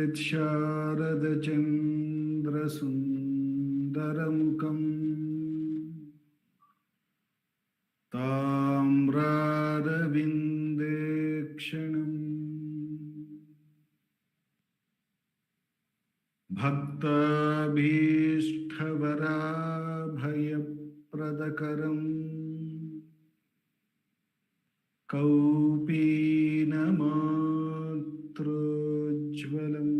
Sharada Chandra Sundaramukam Tamrada Vindekshanam Bhakta Bhishthavara Bhayapradakaram Kaupinamathrujvalam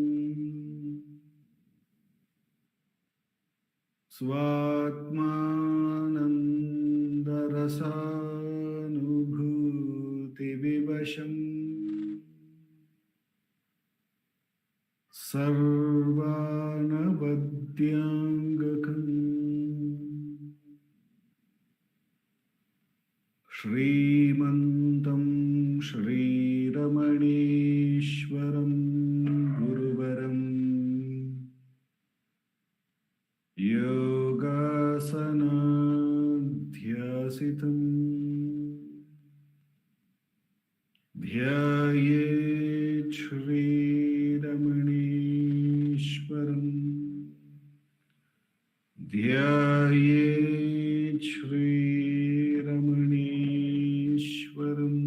Svatmanandarasanubhuti vivasham Sarvanavadyangakam Shrimantam Shri Ramaneshwaram Guruvaram Yogasanadhyasitam Dhyayet Shri Ramaneshwaram Dhyayet Shri Ramaneshwaram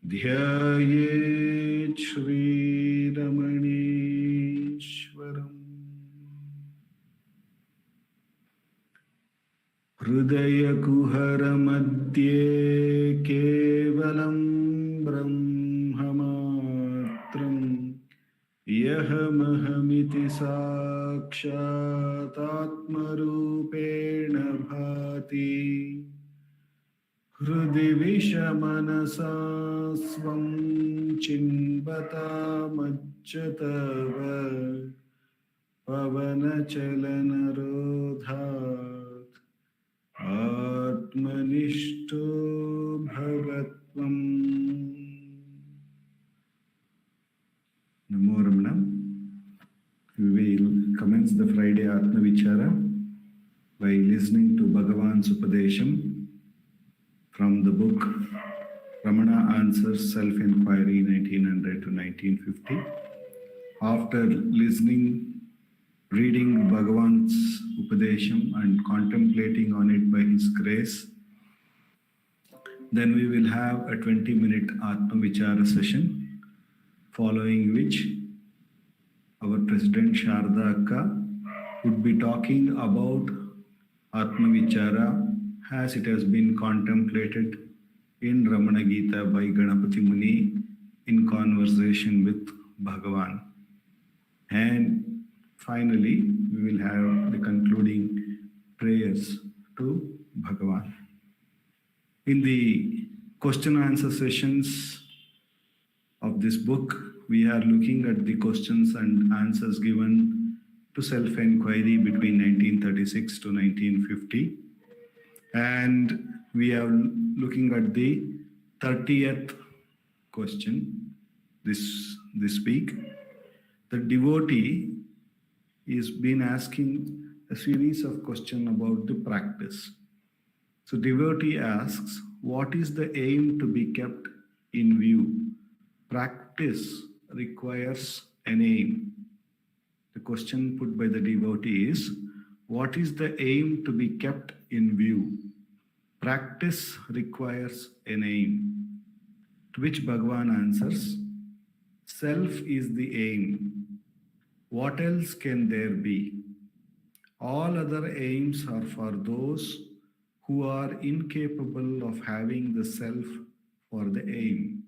Dhyayet Shri Ramaneshwaram Hridaya Kuhara Madhye Kevalam Brahmamatram Yahamahamiti Sakshat Atmarupena Bhati Hrudi Vishamanasa Svam Chinbata Majjatava Pavana Chalanarodhat Atmanishto Bhagatvam Namo Ramana. We will commence the Friday Atma Vichara by listening to Bhagavan's Upadesham from the book Ramana Answers Self-Enquiry 1900 to 1950. After reading Bhagavan's Upadesham and contemplating on it by his grace, then we will have a 20-minute Atma Vichara session, following which our President Sarada Akka would be talking about Atma Vichara as it has been contemplated in Ramana Gita by Ganapati Muni in conversation with Bhagavan. And finally, we will have the concluding prayers to Bhagavan. In the question and answer sessions of this book, we are looking at the questions and answers given to self-enquiry between 1936 to 1950. And we are looking at the 30th question this week. The devotee is been asking a series of questions about the practice. So devotee asks, what is the aim to be kept in view? Practice requires an aim. The question put by the devotee is, what is the aim to be kept in view? Practice requires an aim. To which Bhagavan answers, self is the aim. What else can there be? All other aims are for those who are incapable of having the self for the aim.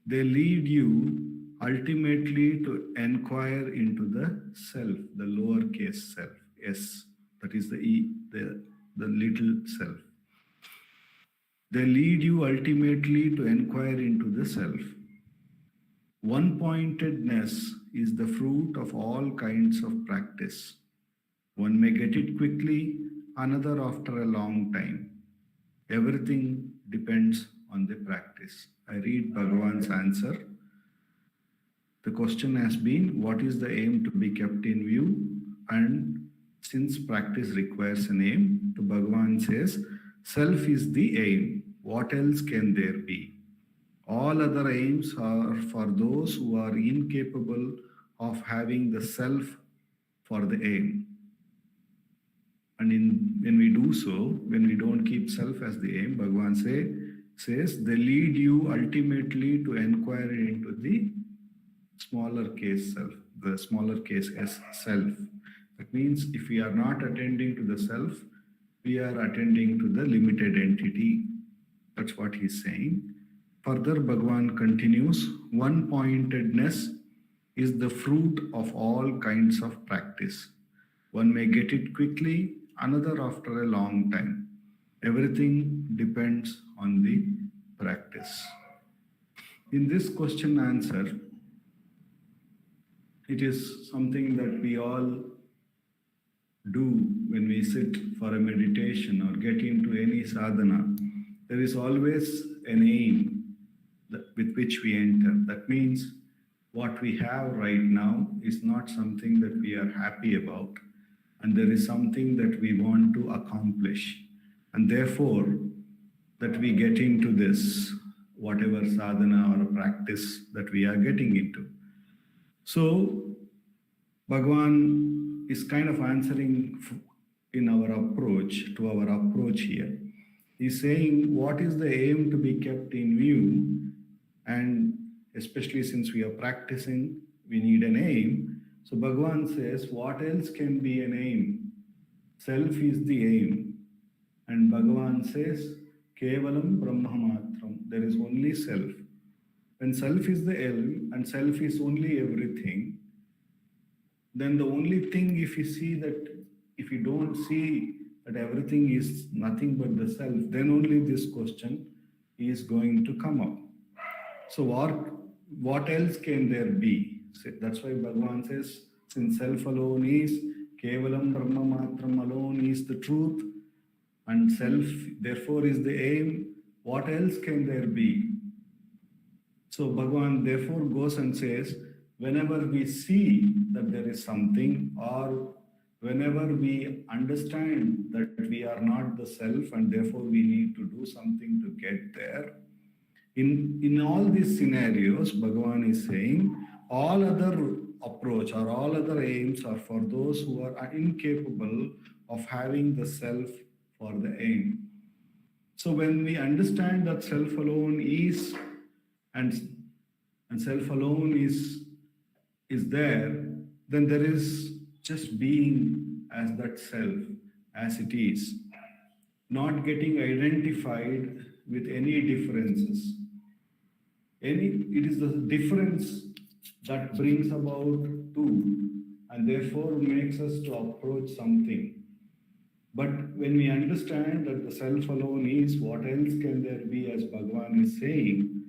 They lead you ultimately to inquire into the self, the lowercase self, S, that is the E, the little self. They lead you ultimately to inquire into the self. One-pointedness is the fruit of all kinds of practice. One may get it quickly, another after a long time. Everything depends on the practice. I read Bhagavan's answer. The question has been, what is the aim to be kept in view? And since practice requires an aim, the Bhagavan says, self is the aim. What else can there be? All other aims are for those who are incapable of having the self for the aim. And when we do so, when we don't keep self as the aim, Bhagavan says they lead you ultimately to inquire into the smaller case self, the smaller case as self. That means if we are not attending to the self, we are attending to the limited entity. That's what he's saying. Further, Bhagavan continues, one pointedness is the fruit of all kinds of practice. One may get it quickly, another after a long time. Everything depends on the practice. In this question answer, it is something that we all do when we sit for a meditation or get into any sadhana. There is always an aim with which we enter. That means what we have right now is not something that we are happy about, and there is something that we want to accomplish, and therefore that we get into this whatever sadhana or practice that we are getting into. So Bhagavan is kind of answering in our approach to our approach here. He's saying what is the aim to be kept in view, and especially since we are practicing, we need an aim. So Bhagavan says, what else can be an aim? Self is the aim. And Bhagavan says, Kevalam Brahmamatram. There is only self. When self is the aim and self is only everything, then the only thing, if you don't see that everything is nothing but the self, then only this question is going to come up. So what else can there be? So that's why Bhagavan says, since self alone is, Kevalam Brahma Matram alone is the truth, and self therefore is the aim, what else can there be? So Bhagavan therefore goes and says, whenever we see that there is something, or whenever we understand that we are not the self and therefore we need to do something to get there, in all these scenarios, Bhagavan is saying, all other approach or all other aims are for those who are incapable of having the self for the aim. So when we understand that self alone is, and self alone is there, then there is just being as that self, as it is, not getting identified with any differences. It is the difference that brings about two, and therefore makes us to approach something. But when we understand that the self alone is, what else can there be, as Bhagavan is saying,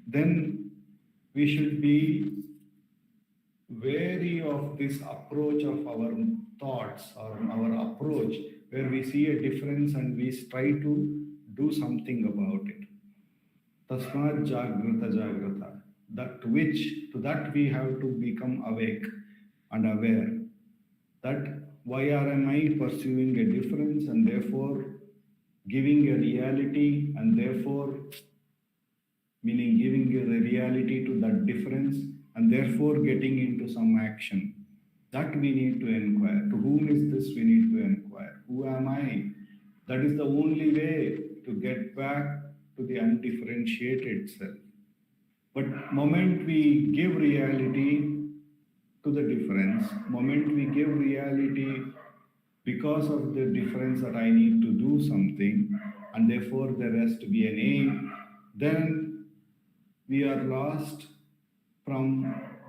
then we should be wary of this approach of our thoughts or our approach where we see a difference and we try to do something about it. Tasmat Jagrata Jagrata. To that we have to become awake and aware. That why am I pursuing a difference, and therefore giving a reality, and therefore meaning giving the reality to that difference, and therefore getting into some action. That we need to inquire. To whom is this we need to inquire? Who am I? That is the only way to get back to the undifferentiated self. But moment we give reality to the difference, moment we give reality because of the difference that I need to do something, and therefore there has to be an aim, then we are lost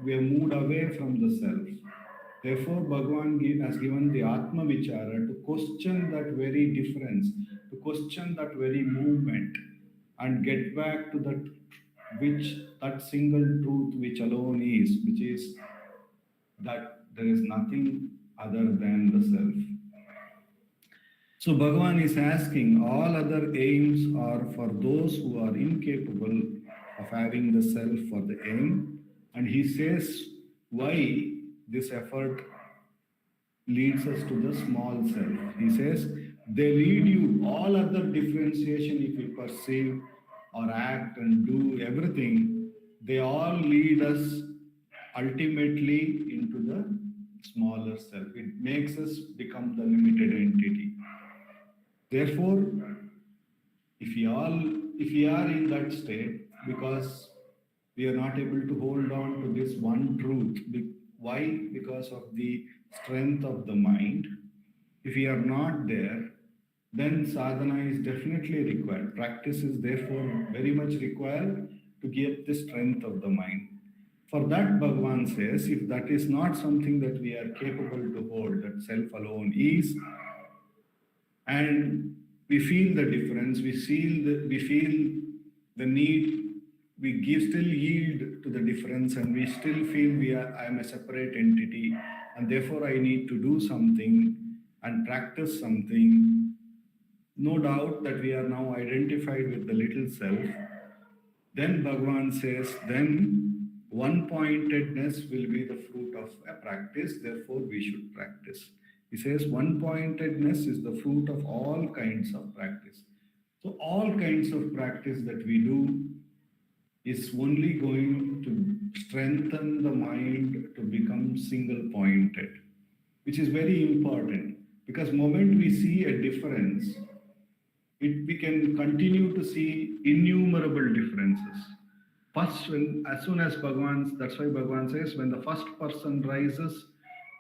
we are moved away from the self. Therefore, Bhagavan has given the Atma Vichara to question that very difference, to question that very movement, and get back to that single truth which alone is, which is that there is nothing other than the self. So Bhagavan is asking, all other aims are for those who are incapable of having the self for the aim. And he says why this effort leads us to the small self. He says, they lead you, all other differentiation if you perceive, or act and do everything, they all lead us ultimately into the smaller self. It makes us become the limited entity. Therefore, if we are in that state, because we are not able to hold on to this one truth, why? Because of the strength of the mind. If we are not there, then sadhana is definitely required. Practice is therefore very much required to get the strength of the mind. For that, Bhagavan says, if that is not something that we are capable to hold, that self alone is, and we feel the difference, we feel the need, we give still yield to the difference, and we still feel I am a separate entity, and therefore I need to do something and practice something. No doubt that we are now identified with the little self. Then Bhagavan says, then one-pointedness will be the fruit of a practice, therefore we should practice. He says one-pointedness is the fruit of all kinds of practice. So all kinds of practice that we do is only going to strengthen the mind to become single-pointed, which is very important, because moment we see a difference, we can continue to see innumerable differences. First, as soon as Bhagavan, that's why Bhagavan says, when the first person rises,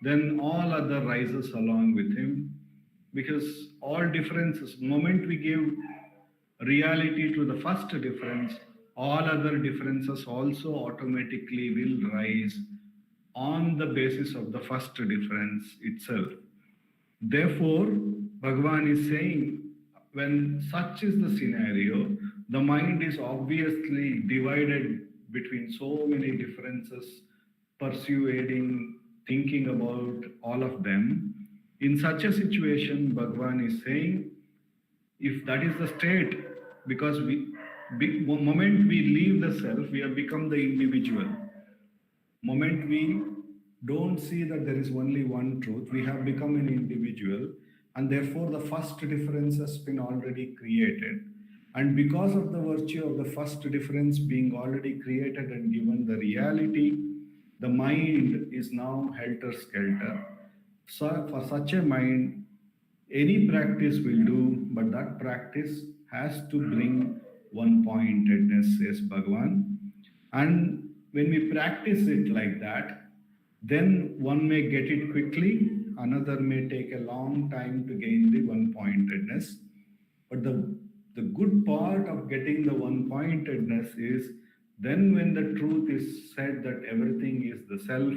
then all other rises along with him, because all differences, moment we give reality to the first difference, all other differences also automatically will rise on the basis of the first difference itself. Therefore, Bhagavan is saying, when such is the scenario, the mind is obviously divided between so many differences, persuading, thinking about all of them. In such a situation, Bhagavan is saying, if that is the state, because moment we leave the self, we have become the individual. Moment we don't see that there is only one truth, we have become an individual, and therefore the first difference has been already created. And because of the virtue of the first difference being already created and given the reality, the mind is now helter-skelter. So for such a mind, any practice will do, but that practice has to bring one-pointedness, says Bhagavan. And when we practice it like that, then one may get it quickly, another may take a long time to gain the one-pointedness. But the good part of getting the one-pointedness is, then when the truth is said that everything is the self,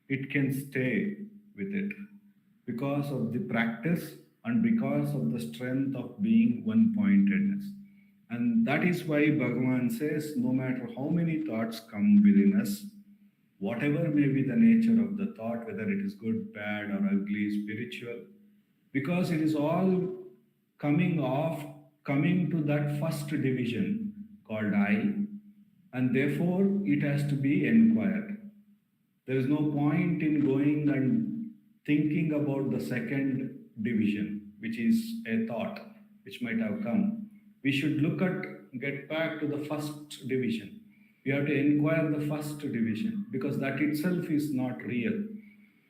it can stay with it because of the practice and because of the strength of being one-pointedness. And that is why Bhagavan says, no matter how many thoughts come within us, whatever may be the nature of the thought, whether it is good, bad, or ugly, spiritual, because it is all coming to that first division called I, and therefore it has to be inquired. There is no point in going and thinking about the second division, which is a thought which might have come. We should get back to the first division. We have to inquire the first division, because that itself is not real.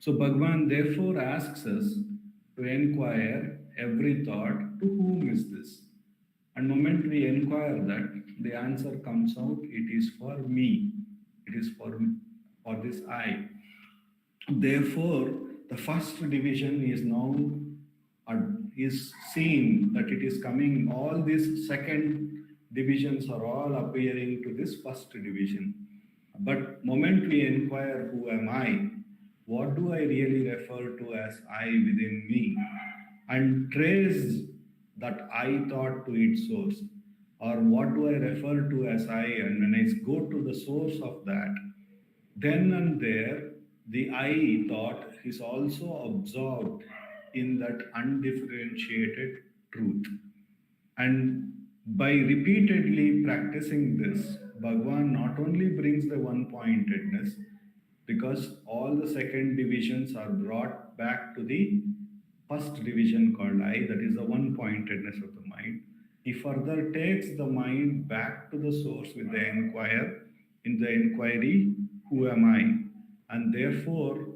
So Bhagavan therefore asks us to inquire every thought, to whom is this? And the moment we inquire that, the answer comes out, it is for me. It is for this I. Therefore, the first division is now is seen that it is coming. All these second divisions are all appearing to this first division. But moment we inquire, who am I? What do I really refer to as I within me? And trace that I thought to its source. Or what do I refer to as I? And when I go to the source of that, then and there, the I thought is also absorbed in that undifferentiated truth. And by repeatedly practicing this, Bhagavan not only brings the one-pointedness, because all the second divisions are brought back to the first division called I, that is the one-pointedness of the mind. He further takes the mind back to the source with the in the inquiry, who am I? And therefore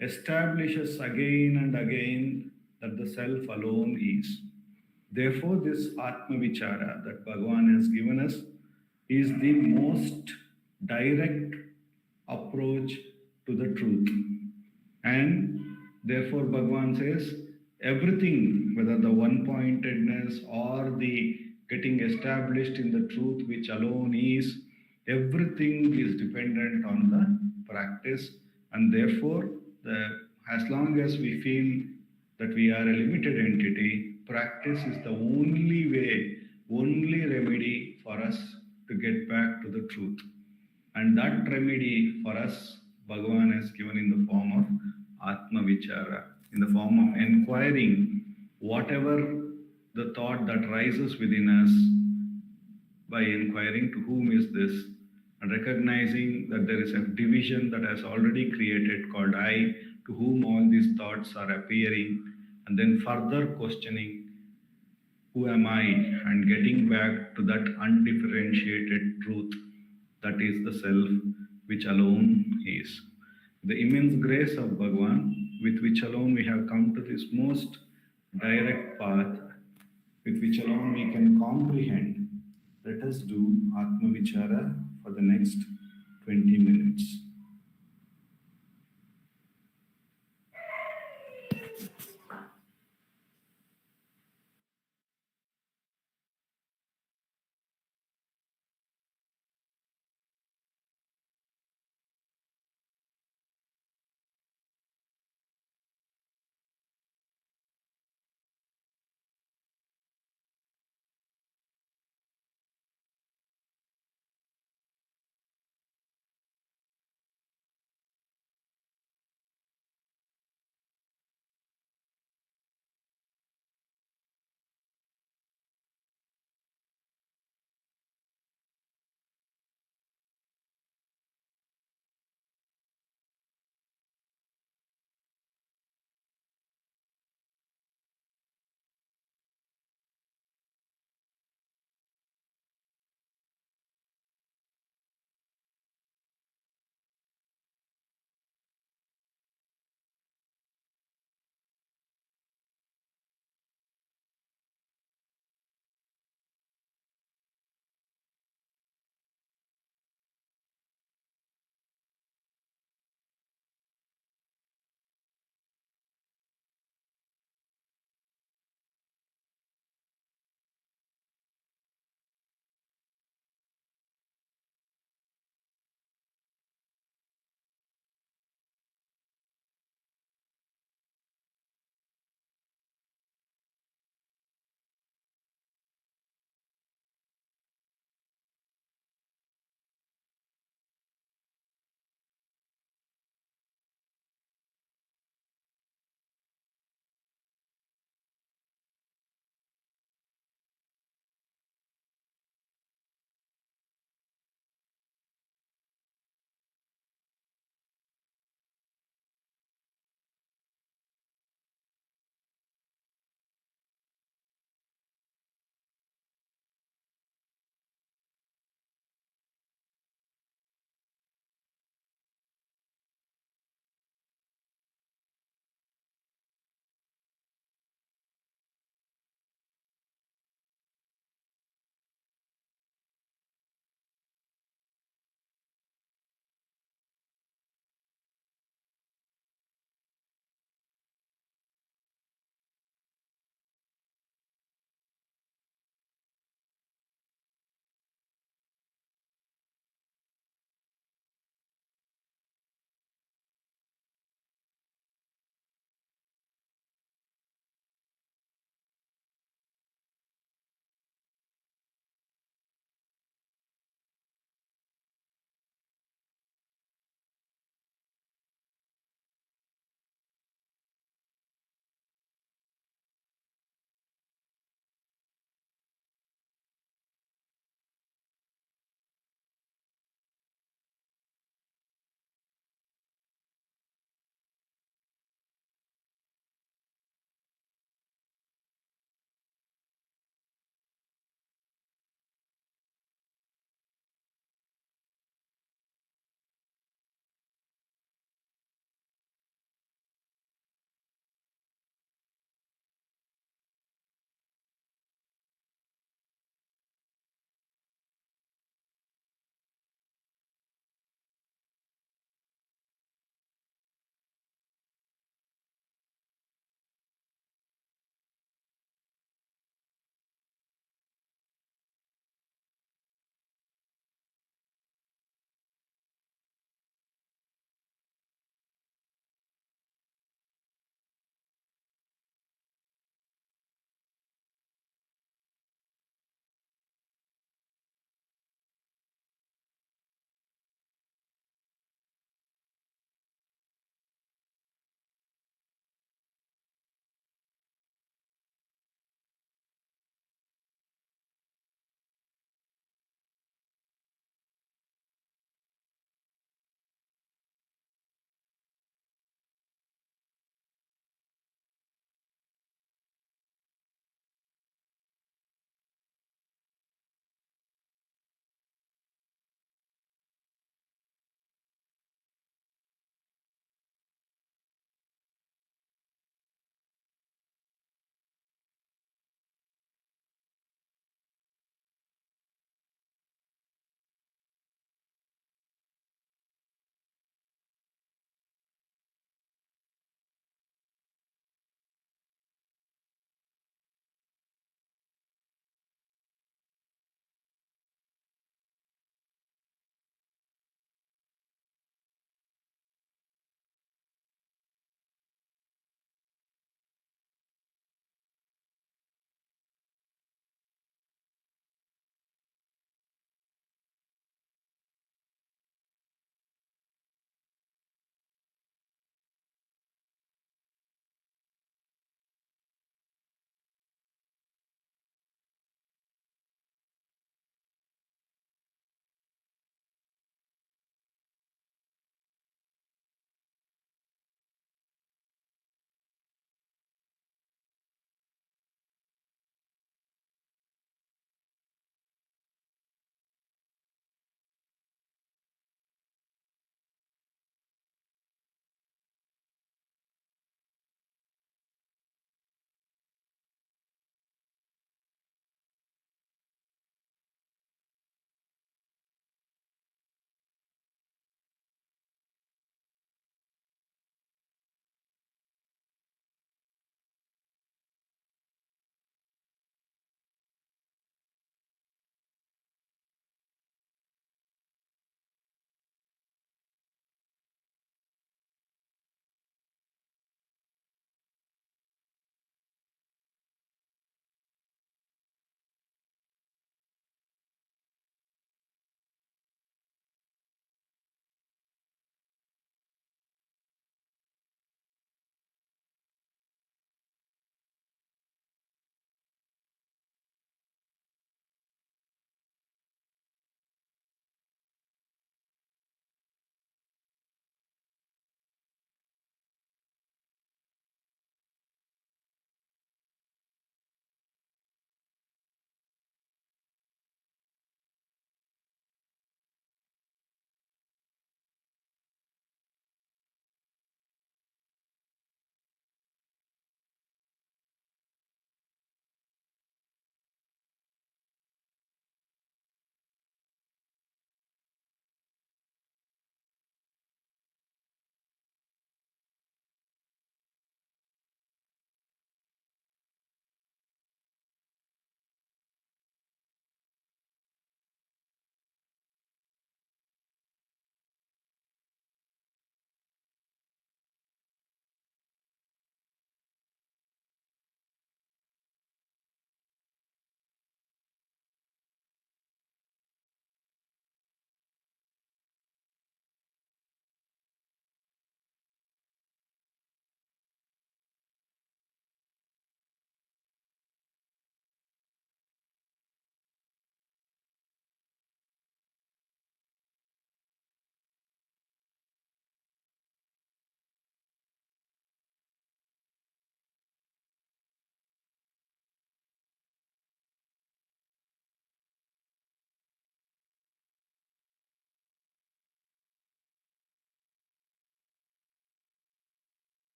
establishes again and again that the self alone is. Therefore, this Atma Vichara that Bhagavan has given us is the most direct approach to the truth. And therefore, Bhagavan says everything, whether the one pointedness or the getting established in the truth, which alone is, everything is dependent on the practice. And therefore, as long as we feel that we are a limited entity, practice is the only way, only remedy for us to get back to the truth. And that remedy for us, Bhagavan has given in the form of Atma Vichara, in the form of inquiring whatever the thought that rises within us by inquiring to whom is this, and recognizing that there is a division that has already created called I, to whom all these thoughts are appearing, and then further questioning who am I, and getting back to that undifferentiated truth that is the self which alone is. The immense grace of Bhagavan, with which alone we have come to this most direct path, with which alone we can comprehend. Let us do Atma Vichara for the next 20 minutes.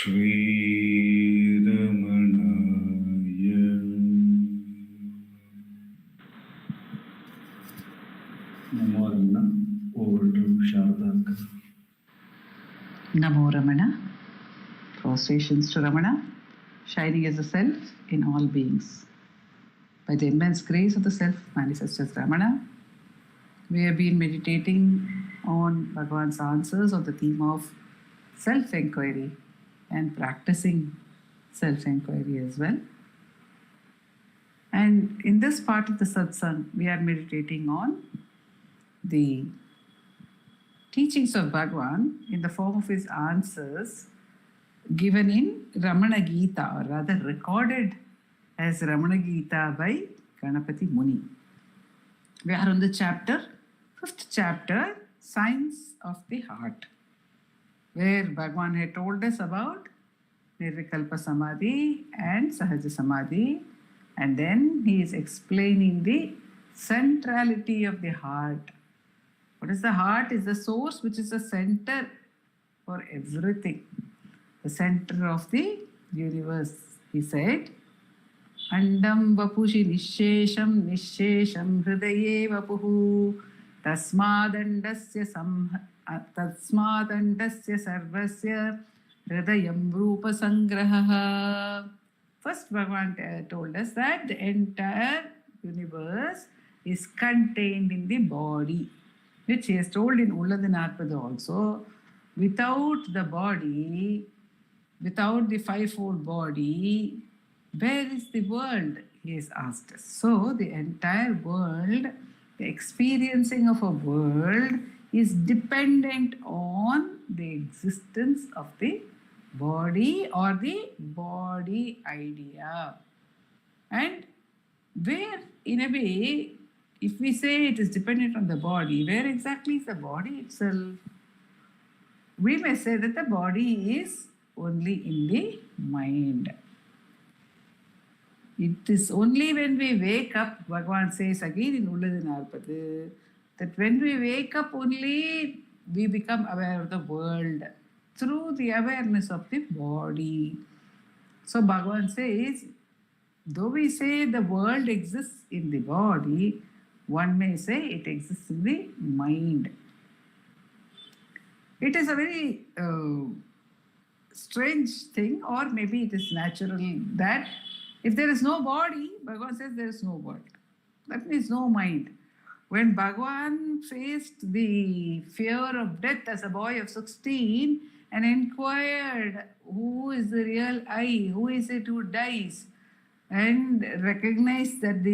Shri Ramanaya. Namo Ramana. Over to Sarada. Namo Ramana. Prostrations to Ramana, shining as a self in all beings. By the immense grace of the self manifest as Ramana, we have been meditating on Bhagavan's answers on the theme of self-enquiry and practicing self-enquiry as well. And in this part of the satsang, we are meditating on the teachings of Bhagavan in the form of his answers given in Ramana Gita, or rather recorded as Ramana Gita by Ganapati Muni. We are on the fifth chapter, Science of the Heart, where Bhagavan had told us about Nirvikalpa Samadhi and Sahaja Samadhi, and then he is explaining the centrality of the heart. What is the heart? Is the source which is the center for everything, the center of the universe. He said, Andam vapushi nishesham nishesham hridaye vapuhu tasmadandasya sarvasya hridayam rupa sangraha. First, Bhagavan told us that the entire universe is contained in the body, which he has told in Ulladinarpada also. Without the body, without the fivefold body, where is the world? He has asked us. So the entire world, the experiencing of a world is dependent on the existence of the body or the body idea. And where, in a way, if we say it is dependent on the body, where exactly is the body itself? We may say that the body is only in the mind. It is only when we wake up, Bhagavan says again in Ulladinarpadu, that when we wake up only we become aware of the world through the awareness of the body. So Bhagavan says, though we say the world exists in the body, one may say it exists in the mind. It is a very strange thing, or maybe it is natural, that if there is no body, Bhagavan says there is no world. That means no mind. When Bhagavan faced the fear of death as a boy of 16 and inquired who is the real I, who is it who dies, and recognized that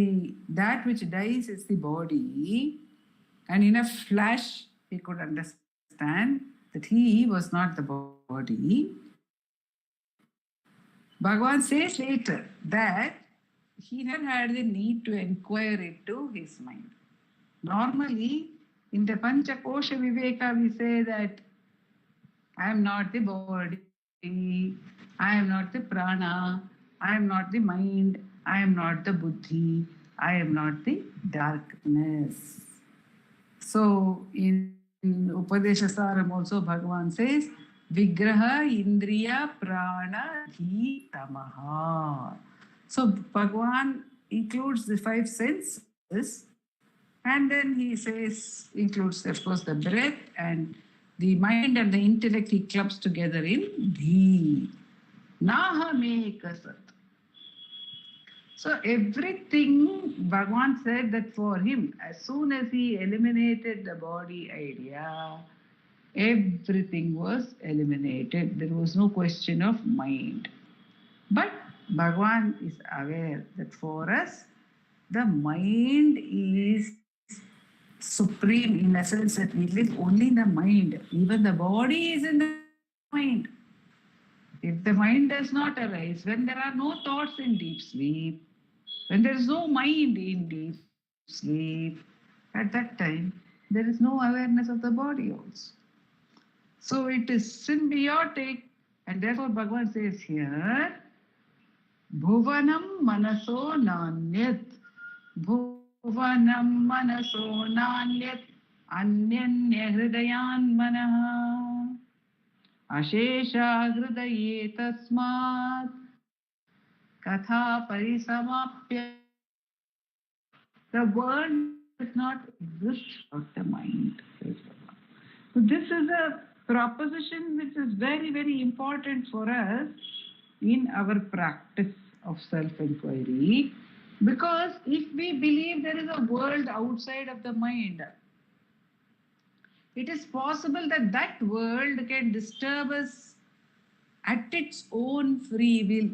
that which dies is the body, and in a flash he could understand that he was not the body. Bhagavan says later that he never had the need to inquire into his mind. Normally, in the Panchakosha Viveka, we say that I am not the body, I am not the prana, I am not the mind, I am not the buddhi, I am not the darkness. So in Upadeshasaram also Bhagavan says, Vigraha Indriya Prana Dhi Tamaha. So Bhagavan includes the five senses, and then he says, includes of course the breath and the mind and the intellect, he clubs together in Dhi. Nahameka Sat. So everything, Bhagavan said that for him, as soon as he eliminated the body idea, everything was eliminated. There was no question of mind. But Bhagavan is aware that for us, the mind is supreme in the sense that we live only in the mind. Even the body is in the mind. If the mind does not arise, when there are no thoughts in deep sleep, when there is no mind in deep sleep, at that time, there is no awareness of the body also. So it is symbiotic, and therefore Bhagavan says here, Bhuvanam manaso nanyat. Bhuvanam manaso nanyat anyanya hridayan manaha. Ashesha hridaye tasmat katha parisamapya. The world does not exist of the mind. So this is a proposition which is very, very important for us in our practice of self-inquiry. Because if we believe there is a world outside of the mind, it is possible that that world can disturb us at its own free will.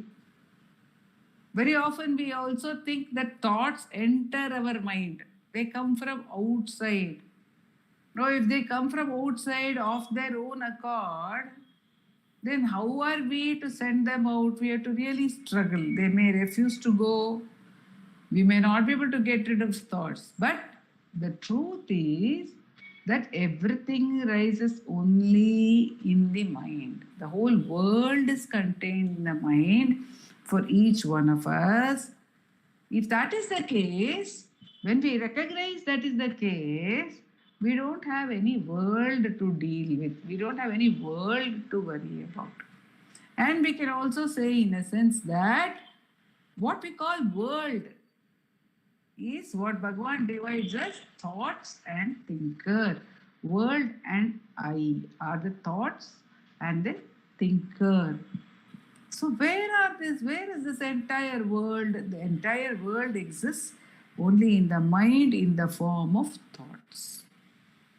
Very often we also think that thoughts enter our mind. They come from outside. Now, if they come from outside of their own accord, then how are we to send them out? We have to really struggle. They may refuse to go. We may not be able to get rid of thoughts. But the truth is that everything rises only in the mind. The whole world is contained in the mind for each one of us. If that is the case, when we recognize that is the case, we don't have any world to deal with. We don't have any world to worry about. And we can also say, in a sense, that what we call world is what Bhagavan divides as thoughts and thinker. World and I are the thoughts and the thinker. So where is this entire world? The entire world exists only in the mind in the form of thoughts.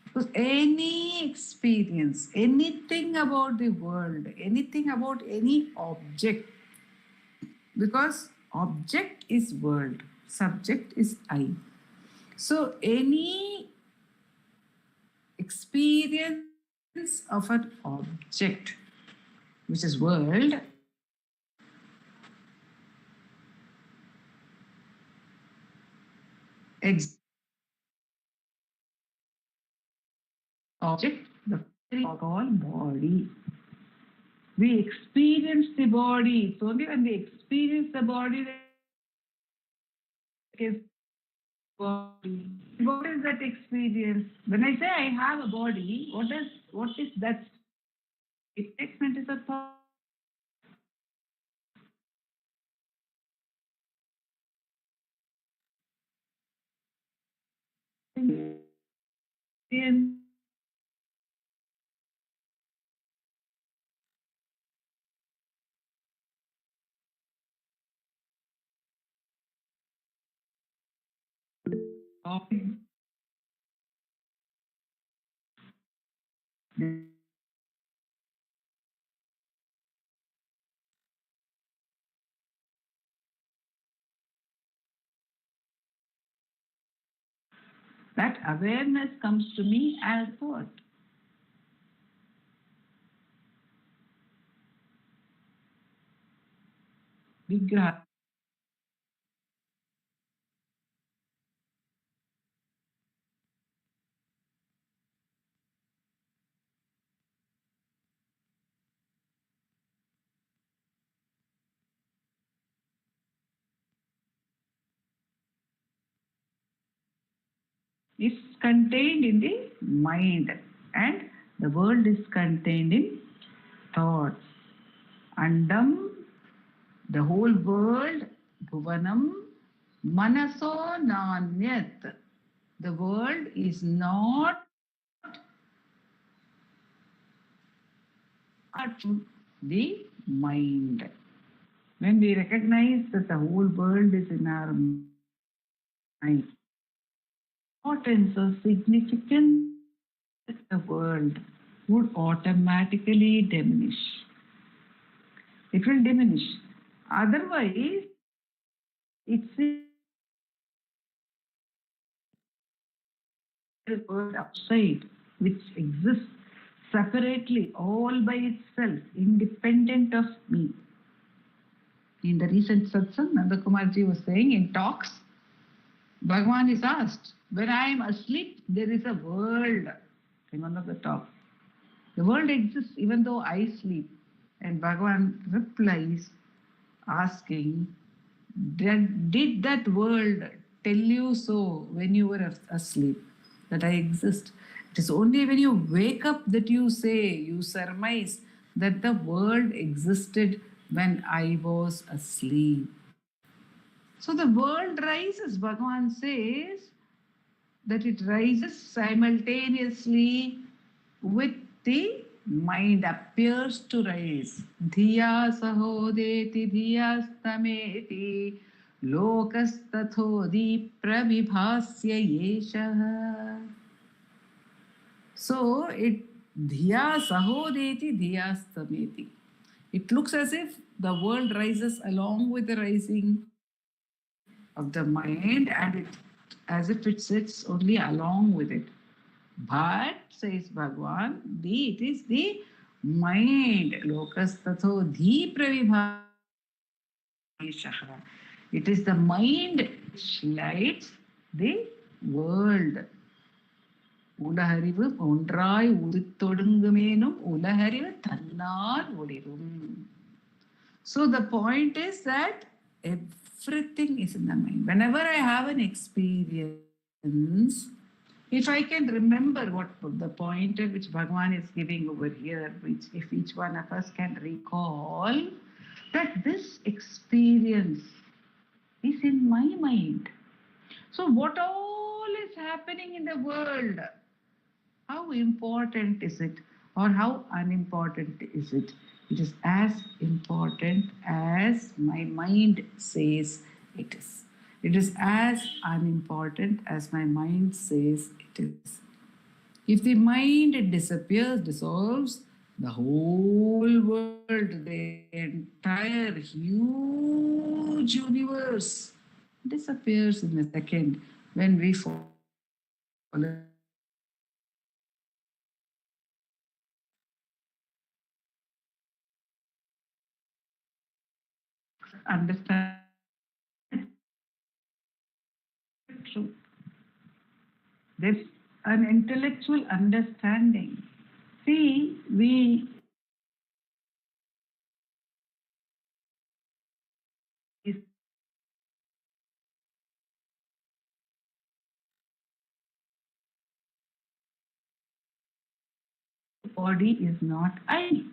Because any experience, anything about the world, anything about any object, because object is world, subject is I. So any experience of an object, which is world, object, the called body. We experience the body. It's only when we experience the body that is body. What is that experience? When I say I have a body, what is that? Statement is a thought. That awareness comes to me as thought. Vigraha. Is contained in the mind, and the world is contained in thoughts. Andam, the whole world, bhuvanam, manaso nanyat. The world is not the mind. When we recognize that the whole world is in our mind, importance or significance of the world would automatically diminish. It will diminish. Otherwise, it's a world outside which exists separately, all by itself, independent of me. In the recent satsang, Nanda Kumarji was saying in talks, Bhagavan is asked, when I am asleep, there is a world. In one of the talks, the world exists even though I sleep. And Bhagavan replies, asking, did that world tell you so when you were asleep, that I exist? It is only when you wake up that you say, you surmise that the world existed when I was asleep. So the world rises, Bhagavan says that it rises simultaneously with the mind appears to rise. Dhiya sahodeti dhiyastameti lokastathodhi pravibhasya yeshah. So it dhiya sahodeti dhiyastameti. It looks as if the world rises along with the rising of the mind, and it as if it sits only along with it. But, says Bhagwan, it is the mind. Lokastatho dhi pravibha. It is the mind which lights the world. உலகறிவு ஒன்றாய் உதித்தொடுங்குமேனும் உலகறிவு தன்னால் ஒளிரும். So the point is that everything is in the mind. Whenever I have an experience, if I can remember what the pointer which Bhagavan is giving over here, which if each one of us can recall, that this experience is in my mind. So what all is happening in the world? How important is it, or how unimportant is it? It is as important as my mind says it is. It is as unimportant as my mind says it is. If the mind disappears, dissolves, the whole world, the entire huge universe disappears in a second when we fall. Understand truth. There's an intellectual understanding. See, we is body is not I.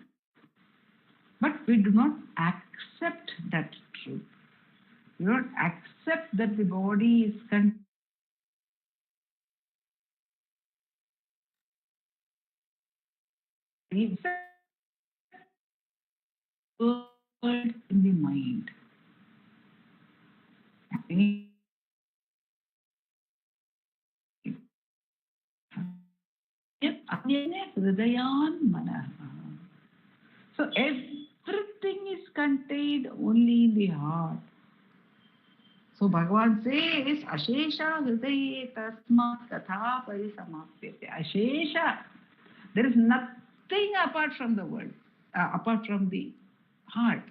But we do not accept that truth. We don't accept that the body is contained. World in the mind. So everything is contained only in the heart. So Bhagavan says, Ashesha Hridaye Tasmat Katha Parisamapyate. Ashesha. There is nothing apart from the world, apart from the heart.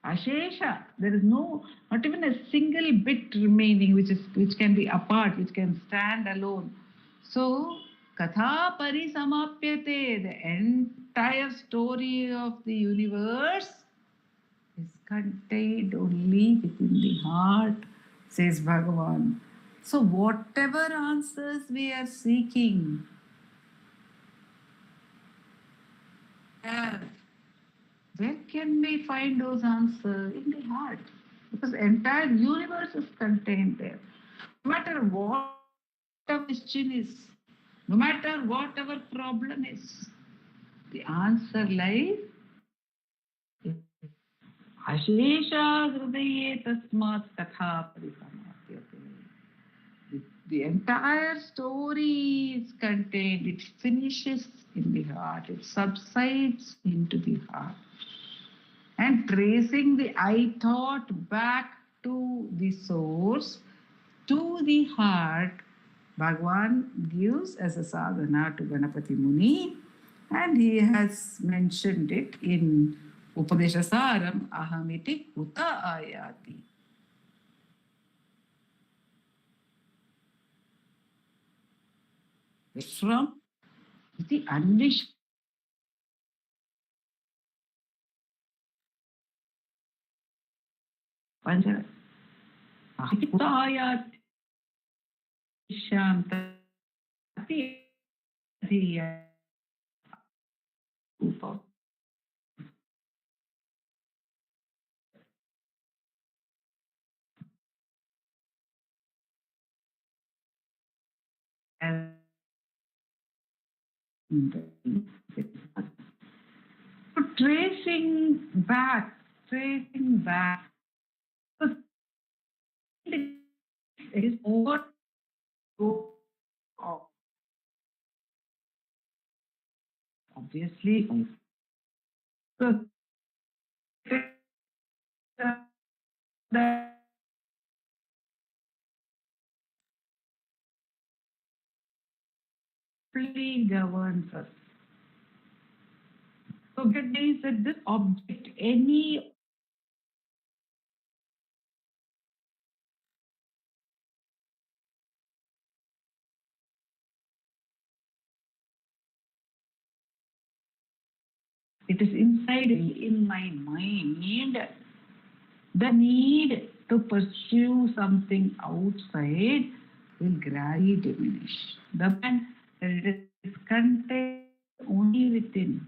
Ashesha. There is not even a single bit remaining which can be apart, which can stand alone. So Katha Parisamapyate, the entire story of the universe is contained only within the heart, says Bhagavan. So whatever answers we are seeking, where can we find those answers? In the heart. Because the entire universe is contained there. No matter what our question is, no matter what our problem is, the answer lies Ashesha Hridaye Tasmat Katha Parisamapyate. The entire story is contained, it finishes in the heart, it subsides into the heart. And tracing the I thought back to the source, to the heart, Bhagavan gives as a sadhana to Ganapati Muni, and he has mentioned it in Upadeshasaram, Ahamiti Kuta Ayati. From the unleashed Panjara. Ahamiti Kuta Ayati. Shanti Upa. So tracing back, so it is over of obviously so that fully governs us. So get this that this object, any it is inside in my mind, the need to pursue something outside will gradually diminish. The man that it is contained only within.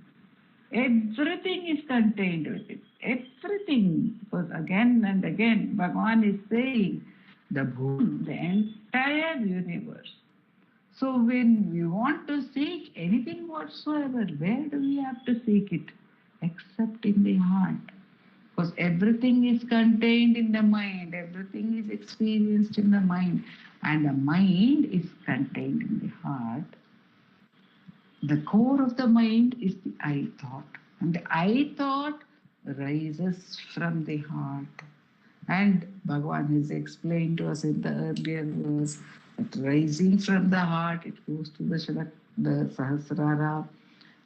Everything is contained within. Everything. Because again and again, Bhagavan is saying the Bhum, the entire universe. So when we want to seek anything whatsoever, where do we have to seek it? Except in the heart. Because everything is contained in the mind, everything is experienced in the mind, and the mind is contained in the heart. The core of the mind is the I thought, and the I thought rises from the heart. And Bhagavan has explained to us in the earlier verse that rising from the heart, it goes to the Sahasrara,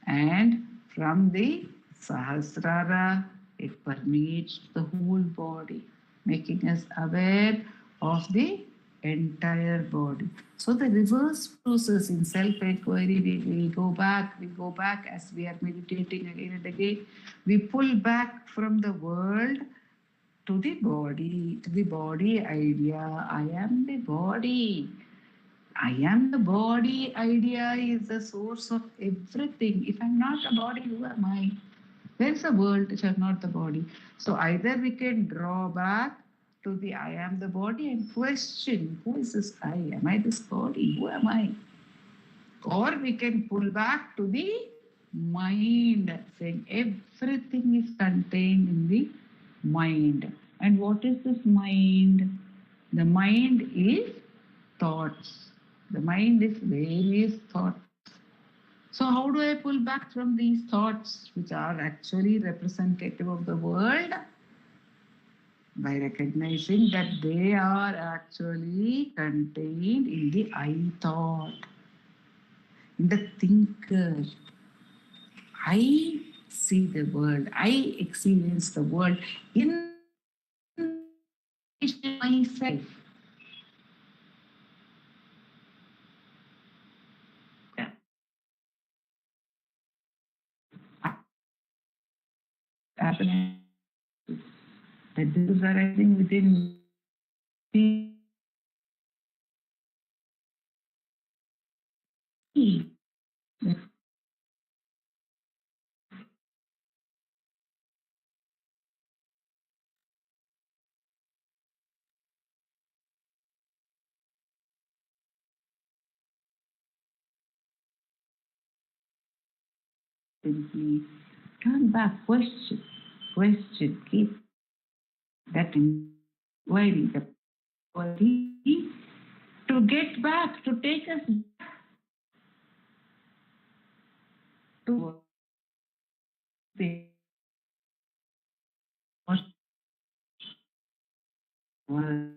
and from the Sahasrara, it permeates the whole body, making us aware of the entire body. So the reverse process in self-inquiry, we go back as we are meditating again and again. We pull back from the world to the body idea. I am the body. I am the body idea is the source of everything. If I'm not a body, who am I? There's a world which is not the body. So either we can draw back to the I am the body and question, who is this I? Am I this body? Who am I? Or we can pull back to the mind, saying everything is contained in the mind. And what is this mind? The mind is thoughts. The mind is various thoughts. So, how do I pull back from these thoughts, which are actually representative of the world? By recognizing that they are actually contained in the I thought, in the thinker. I see the world, I experience the world in myself. Happening that this is arising within me. Simply turn back, question, keep that inquiry, the quality to get back, to take us to the world.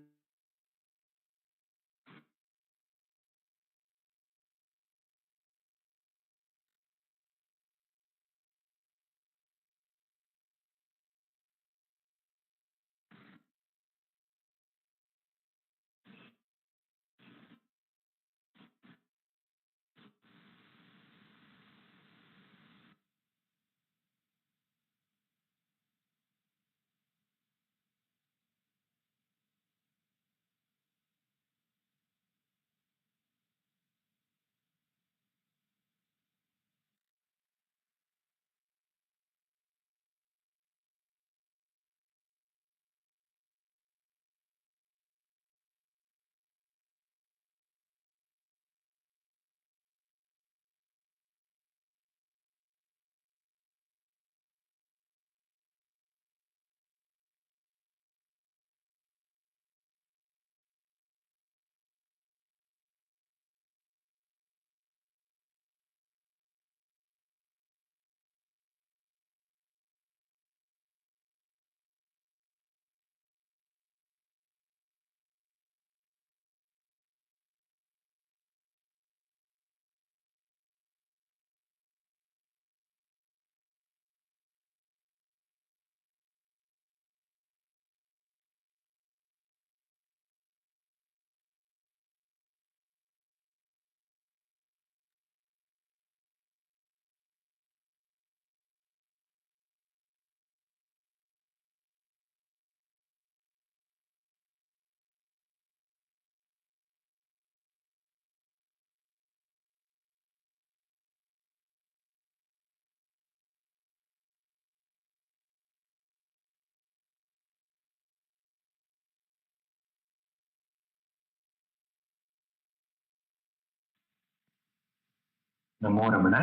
Namo Ramana.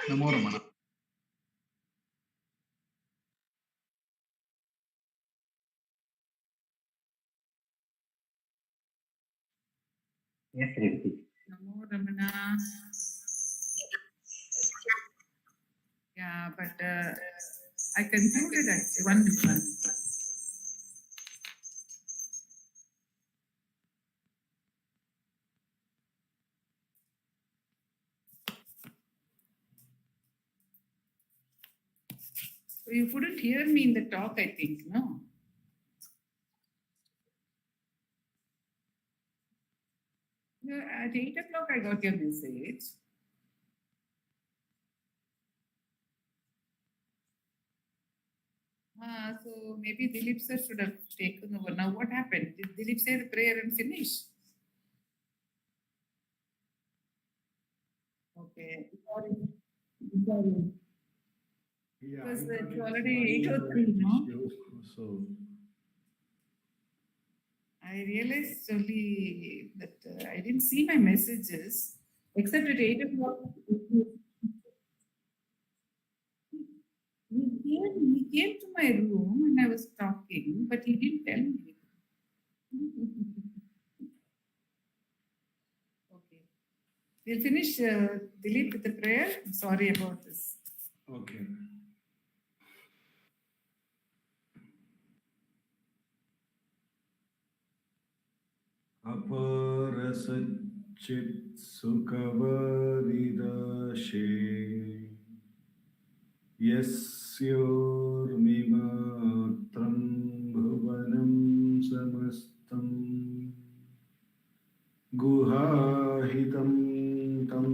Namo Ramana. Yes, Revati. Namo Ramana. Yeah, but I concluded actually. One minute. So you couldn't hear me in the talk, I think, no? Yeah, at 8 o'clock, I got your message. So maybe Dileep sir should have taken over. Now, what happened? Did Dileep say the prayer and finish? Okay. Sorry. Yeah, Because I thought it's it's already my 8:03, no? issue, so I realized only that I didn't see my messages except at 8 o'clock. He came to my room and I was talking, but he didn't tell me. Okay. We'll finish Dileep with the prayer. I'm sorry about this. okay. अपार सच्चित् सुखवरिदाशे यस्योर्मिमात्रं भुवनं समस्तम् गुहाहितं तं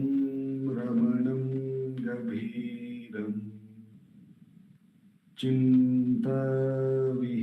रमणं गभीरम् चिन्ताविहारं